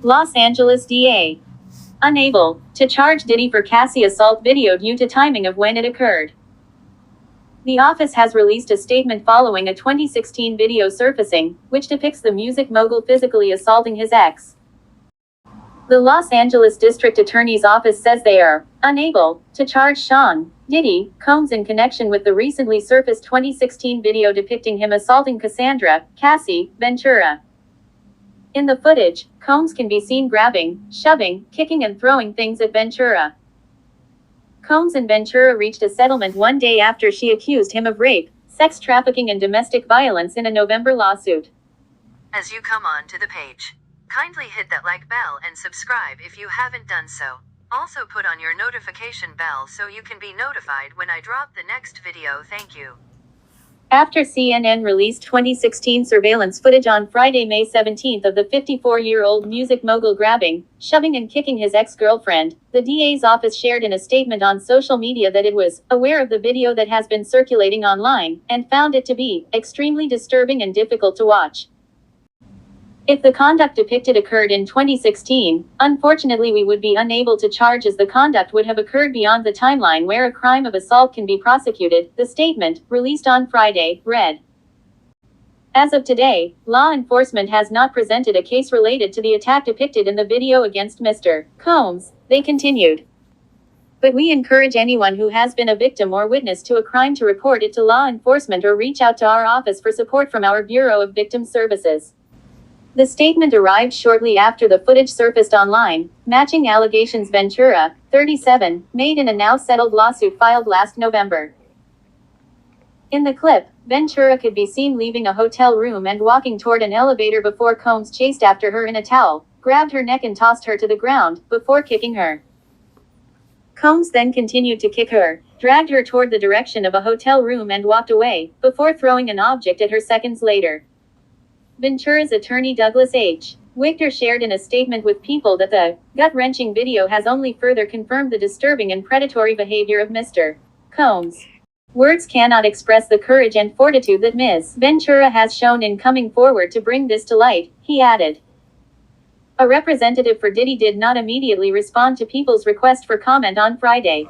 Los Angeles DA. Unable to charge Diddy for Cassie assault video due to timing of when it occurred. The office has released a statement following a 2016 video surfacing, which depicts the music mogul physically assaulting his ex. The Los Angeles District Attorney's Office says they are unable to charge Sean Diddy Combs in connection with the recently surfaced 2016 video depicting him assaulting Cassandra Cassie Ventura. In the footage, Combs can be seen grabbing, shoving, kicking and throwing things at Ventura. Combs and Ventura reached a settlement one day after she accused him of rape, sex trafficking and domestic violence in a November lawsuit. As you come on to the page, kindly hit that like bell and subscribe if you haven't done so. Also put on your notification bell so you can be notified when I drop the next video. Thank you. After CNN released 2016 surveillance footage on Friday, May 17 of the 54-year-old music mogul grabbing, shoving and kicking his ex-girlfriend, the DA's office shared in a statement on social media that it was aware of the video that has been circulating online, and found it to be extremely disturbing and difficult to watch. If the conduct depicted occurred in 2016, unfortunately we would be unable to charge as the conduct would have occurred beyond the timeline where a crime of assault can be prosecuted, the statement, released on Friday, read. As of today, law enforcement has not presented a case related to the attack depicted in the video against Mr. Combs, they continued. But we encourage anyone who has been a victim or witness to a crime to report it to law enforcement or reach out to our office for support from our Bureau of Victim Services. The statement arrived shortly after the footage surfaced online, matching allegations Ventura, 37, made in a now settled lawsuit filed last November. In the clip, Ventura could be seen leaving a hotel room and walking toward an elevator before Combs chased after her in a towel, grabbed her neck and tossed her to the ground, before kicking her. Combs then continued to kick her, dragged her toward the direction of a hotel room and walked away, before throwing an object at her seconds later. Ventura's attorney Douglas H. Victor shared in a statement with People that the gut-wrenching video has only further confirmed the disturbing and predatory behavior of Mr. Combs. Words cannot express the courage and fortitude that Ms. Ventura has shown in coming forward to bring this to light, he added. A representative for Diddy did not immediately respond to People's request for comment on Friday.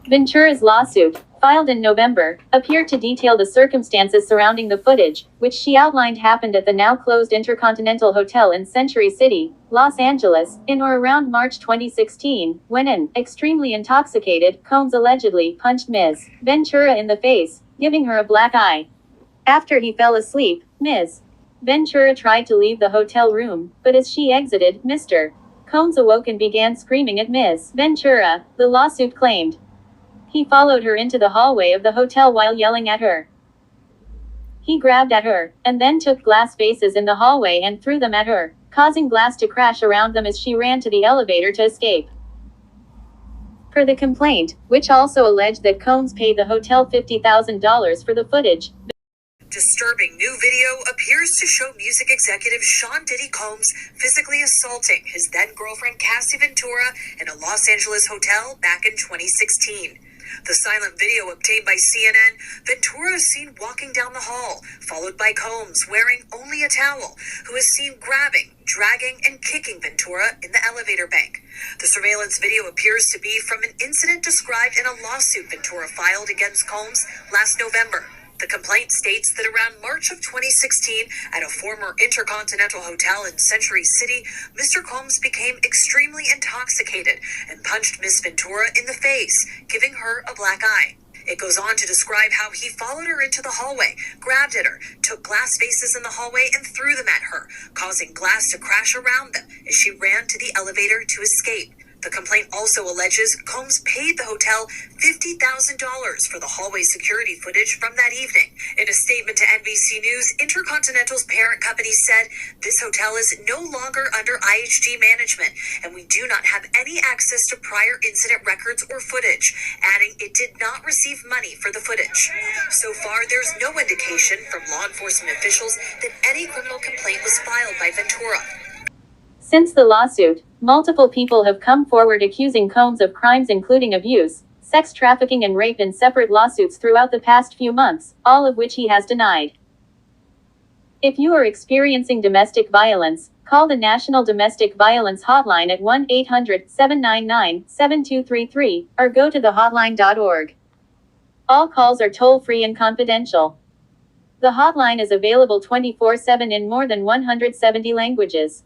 Ventura's lawsuit, filed in November, appeared to detail the circumstances surrounding the footage, which she outlined happened at the now-closed Intercontinental Hotel in Century City, Los Angeles, in or around March 2016, when an extremely intoxicated Combs allegedly punched Ms. Ventura in the face, giving her a black eye. After he fell asleep, Ms. Ventura tried to leave the hotel room, but as she exited, Mr. Combs awoke and began screaming at Ms. Ventura, the lawsuit claimed. He followed her into the hallway of the hotel while yelling at her. He grabbed at her, and then took glass vases in the hallway and threw them at her, causing glass to crash around them as she ran to the elevator to escape. Per the complaint, which also alleged that Combs paid the hotel $50,000 for the footage. Disturbing new video appears to show music executive Sean Diddy Combs physically assaulting his then-girlfriend Cassie Ventura in a Los Angeles hotel back in 2016. The silent video obtained by CNN, Ventura is seen walking down the hall, followed by Combs wearing only a towel, who is seen grabbing, dragging, and kicking Ventura in the elevator bank. The surveillance video appears to be from an incident described in a lawsuit Ventura filed against Combs last November. The complaint states that around March of 2016, at a former Intercontinental Hotel in Century City, Mr. Combs became extremely intoxicated and punched Miss Ventura in the face, giving her a black eye. It goes on to describe how he followed her into the hallway, grabbed at her, took glass vases in the hallway and threw them at her, causing glass to crash around them as she ran to the elevator to escape. The complaint also alleges Combs paid the hotel $50,000 for the hallway security footage from that evening. In a statement to NBC News, Intercontinental's parent company said this hotel is no longer under IHG management, and we do not have any access to prior incident records or footage, adding it did not receive money for the footage. So far, there's no indication from law enforcement officials that any criminal complaint was filed by Ventura. Since the lawsuit, multiple people have come forward accusing Combs of crimes including abuse, sex trafficking and rape in separate lawsuits throughout the past few months, all of which he has denied. If you are experiencing domestic violence, Call the National Domestic Violence Hotline at 1-800-799-7233 or go to thehotline.org. All calls are toll-free and confidential. The hotline is available 24/7 in more than 170 languages.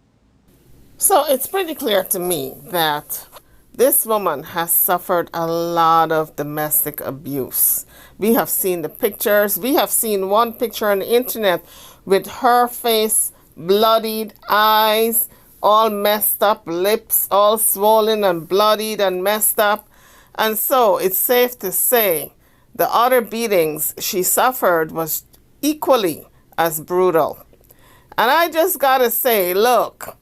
So it's pretty clear to me that this woman has suffered a lot of domestic abuse. We have seen the pictures. We have seen one picture on the internet with her face bloodied, eyes all messed up, lips all swollen and bloodied and messed up. And so it's safe to say the other beatings she suffered was equally as brutal. And I just gotta say, look,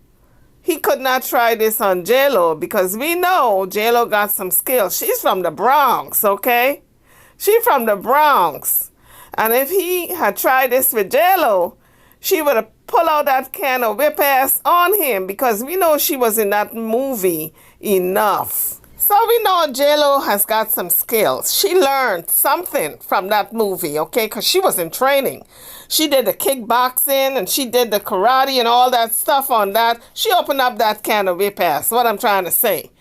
he could not try this on J-Lo because we know J-Lo got some skills. She's from the Bronx, okay? She's from the Bronx. And if he had tried this with J-Lo, she would have pulled out that can of whip ass on him because we know she was in that movie enough. So we know J-Lo has got some skills. She learned something from that movie, okay? Because she was in training. She did the kickboxing and she did the karate and all that stuff on that. She opened up that can of whip ass, what I'm trying to say.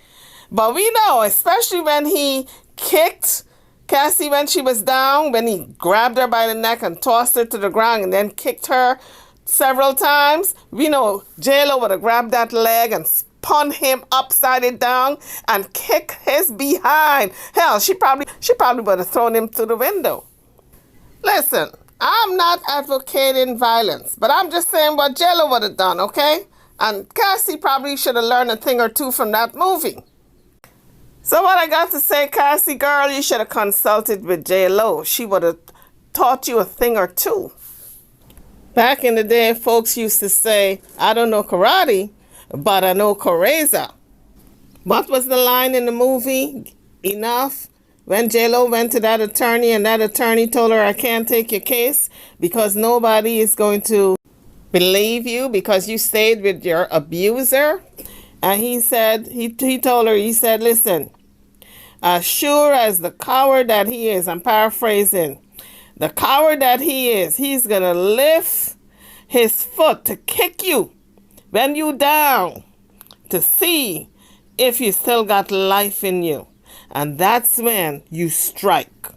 But we know, especially when he kicked Cassie when she was down, when he grabbed her by the neck and tossed her to the ground and then kicked her several times, we know J-Lo would have grabbed that leg and spun him upside it down and kick his behind. Hell, she probably would have thrown him through the window. Listen, I'm not advocating violence, but I'm just saying what J-Lo would have done, okay? And Cassie probably should have learned a thing or two from that movie. So what I got to say, Cassie girl, you should have consulted with J-Lo. She would have taught you a thing or two. Back in the day, folks used to say, I don't know karate, but I know Coreza. What was the line in the movie? Enough? When J-Lo went to that attorney and that attorney told her, I can't take your case because nobody is going to believe you because you stayed with your abuser. And he said, he told her, he said, listen, as sure as the coward that he is, I'm paraphrasing, the coward that he is, he's going to lift his foot to kick you when you down to see if you still got life in you. And that's when you strike.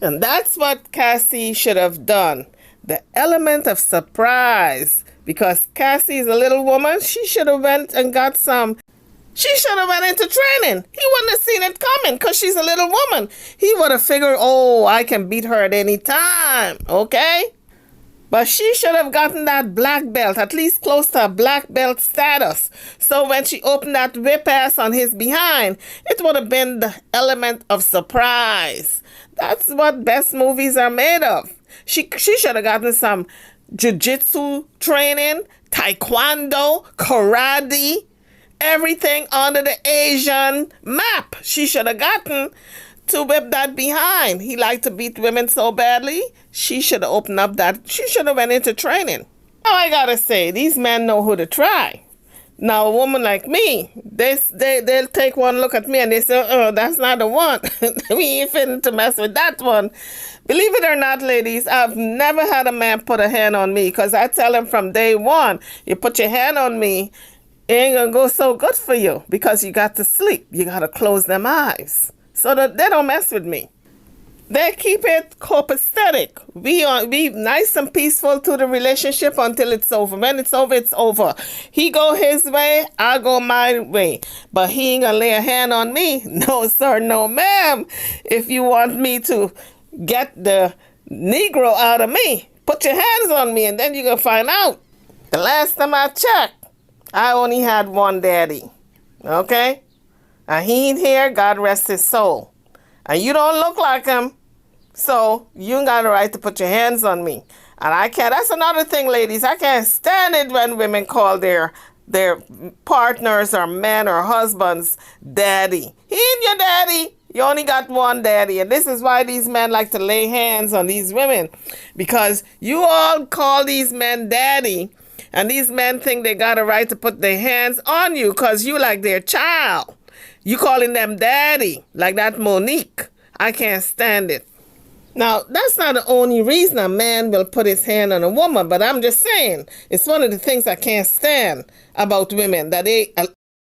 And that's what Cassie should have done. The element of surprise. Because Cassie is a little woman, she should have went and got some. She should have went into training. He wouldn't have seen it coming because she's a little woman. He would have figured, oh, I can beat her at any time. Okay? But she should have gotten that black belt, at least close to a black belt status. So when she opened that whip ass on his behind, it would have been the element of surprise. That's what best movies are made of. She should have gotten some jiu-jitsu training, taekwondo, karate, everything under the Asian map. She should have gotten to whip that behind. He liked to beat women so badly. She should have opened up that. She should have went into training. Now I gotta say, these men know who to try. Now a woman like me, they'll take one look at me and they say, oh, that's not the one. We ain't fitting to mess with that one. Believe it or not, ladies, I've never had a man put a hand on me because I tell him from day one, you put your hand on me, it ain't gonna go so good for you because you got to sleep. You gotta close them eyes so that they don't mess with me. They keep it copacetic. We nice and peaceful to the relationship until it's over. When it's over, it's over. He go his way, I go my way. But he ain't gonna lay a hand on me. No, sir, no, ma'am. If you want me to get the Negro out of me, put your hands on me and then you're gonna find out. The last time I checked, I only had one daddy. Okay? And he ain't here, God rest his soul. And you don't look like him, so you ain't got a right to put your hands on me. And I can't, that's another thing, ladies. I can't stand it when women call their partners or men or husbands daddy. He ain't your daddy. You only got one daddy. And this is why these men like to lay hands on these women. Because you all call these men daddy. And these men think they got a right to put their hands on you because you like their child. You calling them daddy, like that Monique. I can't stand it. Now, that's not the only reason a man will put his hand on a woman, but I'm just saying, it's one of the things I can't stand about women, that they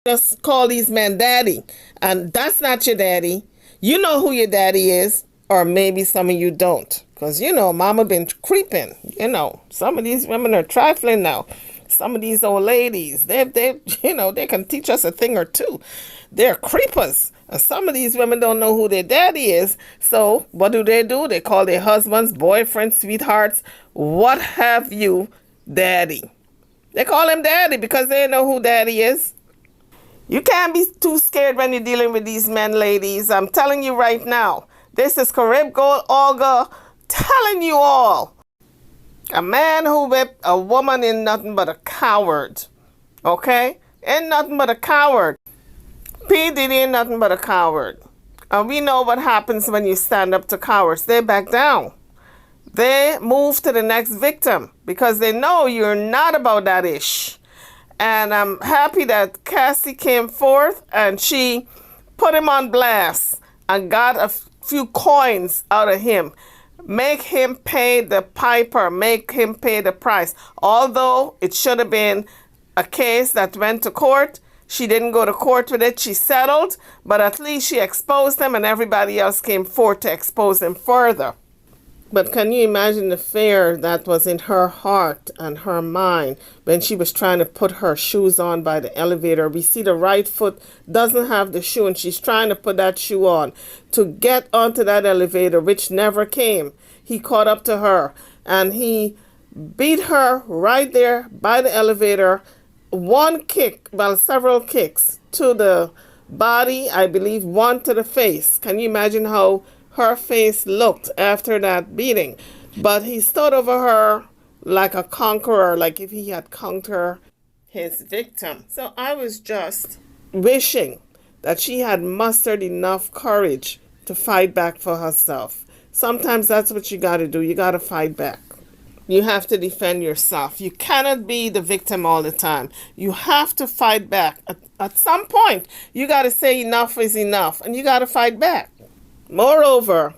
just call these men daddy. And that's not your daddy. You know who your daddy is, or maybe some of you don't. Because, mama been creeping. Some of these women are trifling now. Some of these old ladies, they can teach us a thing or two. They're creepers. And some of these women don't know who their daddy is. So what do? They call their husbands, boyfriends, sweethearts, what have you, daddy. They call him daddy because they know who daddy is. You can't be too scared when you're dealing with these men, ladies. I'm telling you right now. This is Carib Gold Olga telling you all. A man who whipped a woman ain't nothing but a coward. Okay? Ain't nothing but a coward. P. Diddy ain't nothing but a coward. And we know what happens when you stand up to cowards. They back down. They move to the next victim because they know you're not about that ish. And I'm happy that Cassie came forth and she put him on blast and got a few coins out of him. Make him pay the piper. Make him pay the price. Although it should have been a case that went to court, she didn't go to court with it. She settled, but at least she exposed him and everybody else came forth to expose him further. But can you imagine the fear that was in her heart and her mind when she was trying to put her shoes on by the elevator? We see the right foot doesn't have the shoe and she's trying to put that shoe on to get onto that elevator, which never came. He caught up to her and he beat her right there by the elevator. One kick, well, several kicks to the body, I believe one to the face. Can you imagine how her face looked after that beating? But he stood over her like a conqueror, like if he had conquered his victim. So I was just wishing that she had mustered enough courage to fight back for herself. Sometimes that's what you got to do. You got to fight back. You have to defend yourself. You cannot be the victim all the time. You have to fight back. At some point, you got to say enough is enough, and you got to fight back. Moreover,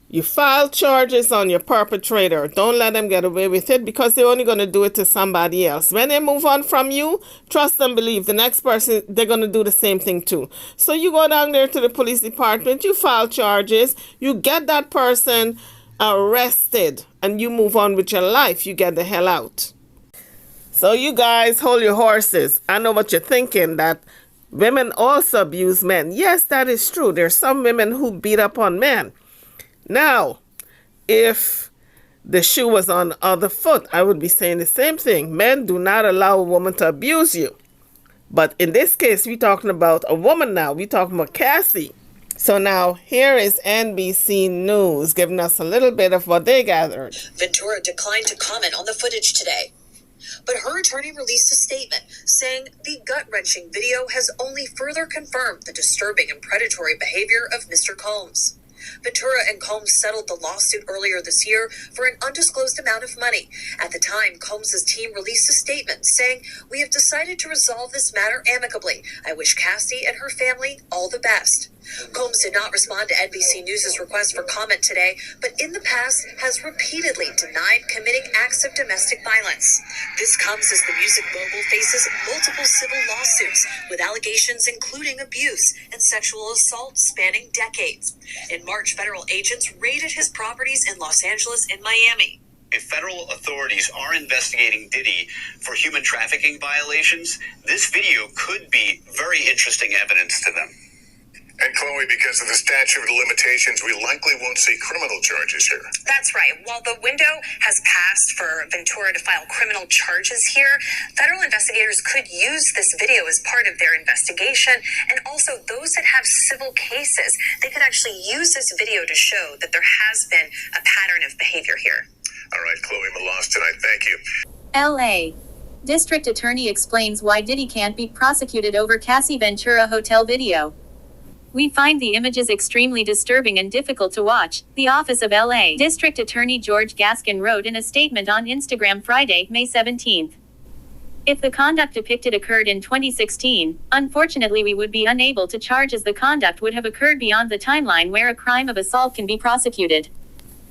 you file charges on your perpetrator. Don't let them get away with it because they're only going to do it to somebody else. When they move on from you, trust and believe the next person, they're going to do the same thing too. So you go down there to the police department, you file charges, you get that person arrested, and you move on with your life. You get the hell out. So you guys hold your horses. I know what you're thinking, that women also abuse men. Yes, that is true. There's some women who beat up on men. Now, if the shoe was on the other foot, I would be saying the same thing. Men do not allow a woman to abuse you. But in this case, we're talking about a woman now. We're talking about Cassie. So now, here is NBC News giving us a little bit of what they gathered. Ventura declined to comment on the footage today, but her attorney released a statement saying the gut-wrenching video has only further confirmed the disturbing and predatory behavior of Mr. Combs. Ventura and Combs settled the lawsuit earlier this year for an undisclosed amount of money. At the time, Combs' team released a statement saying, "We have decided to resolve this matter amicably. I wish Cassie and her family all the best." Combs did not respond to NBC News' request for comment today, but in the past has repeatedly denied committing acts of domestic violence. This comes as the music mogul faces multiple civil lawsuits with allegations including abuse and sexual assault spanning decades. In March, federal agents raided his properties in Los Angeles and Miami. If federal authorities are investigating Diddy for human trafficking violations, this video could be very interesting evidence to them. And Chloe, because of the statute of limitations, we likely won't see criminal charges here. That's right. While the window has passed for Ventura to file criminal charges here, federal investigators could use this video as part of their investigation. And also those that have civil cases, they could actually use this video to show that there has been a pattern of behavior here. All right, Chloe Malas tonight. Thank you. LA. District Attorney explains why Diddy can't be prosecuted over Cassie Ventura hotel video. We find the images extremely disturbing and difficult to watch, the Office of LA District Attorney George Gaskin wrote in a statement on Instagram Friday, May 17th. If the conduct depicted occurred in 2016, unfortunately we would be unable to charge as the conduct would have occurred beyond the timeline where a crime of assault can be prosecuted.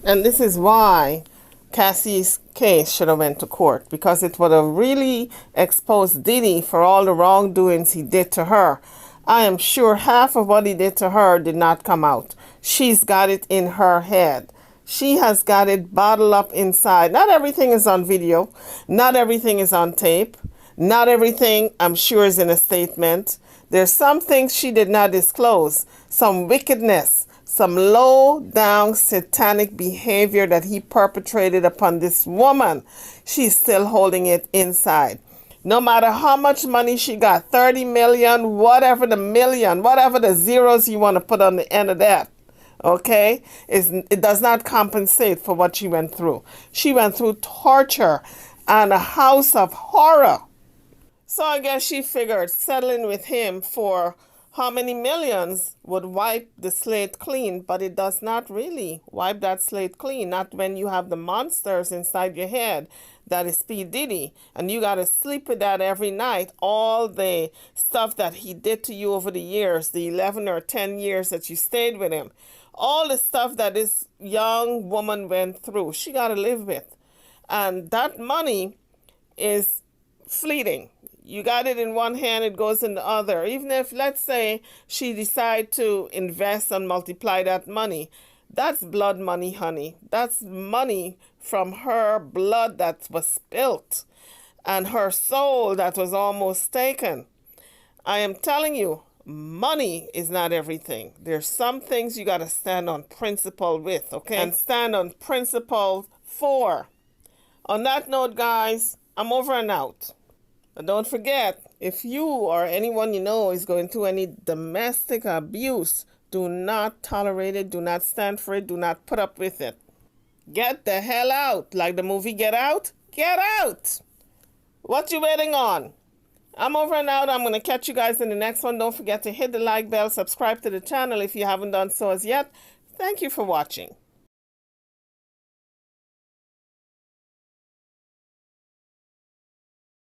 And this is why Cassie's case should have went to court, because it would have really exposed Diddy for all the wrongdoings he did to her. I am sure half of what he did to her did not come out. She's got it in her head. She has got it bottled up inside. Not everything is on video. Not everything is on tape. Not everything, I'm sure, is in a statement. There's some things she did not disclose. Some wickedness, some low down satanic behavior that he perpetrated upon this woman. She's still holding it inside. No matter how much money she got, 30 million, whatever the zeros you want to put on the end of that, okay, it does not compensate for what she went through. She went through torture and a house of horror. So I guess she figured settling with him for how many millions would wipe the slate clean, but it does not really wipe that slate clean. Not when you have the monsters inside your head that is P. Diddy, and you got to sleep with that every night. All the stuff that he did to you over the years, the 11 or 10 years that you stayed with him, all the stuff that this young woman went through, she got to live with. And that money is fleeting. You got it in one hand, it goes in the other. Even if, let's say, she decide to invest and multiply that money, that's blood money, honey. That's money from her blood that was spilt and her soul that was almost taken. I am telling you, money is not everything. There's some things you got to stand on principle with, okay? And stand on principle for. On that note, guys, I'm over and out. But don't forget, if you or anyone you know is going through any domestic abuse, do not tolerate it, do not stand for it, do not put up with it. Get the hell out. Like the movie Get Out? Get out! What you waiting on? I'm over and out. I'm going to catch you guys in the next one. Don't forget to hit the like bell, subscribe to the channel if you haven't done so as yet. Thank you for watching.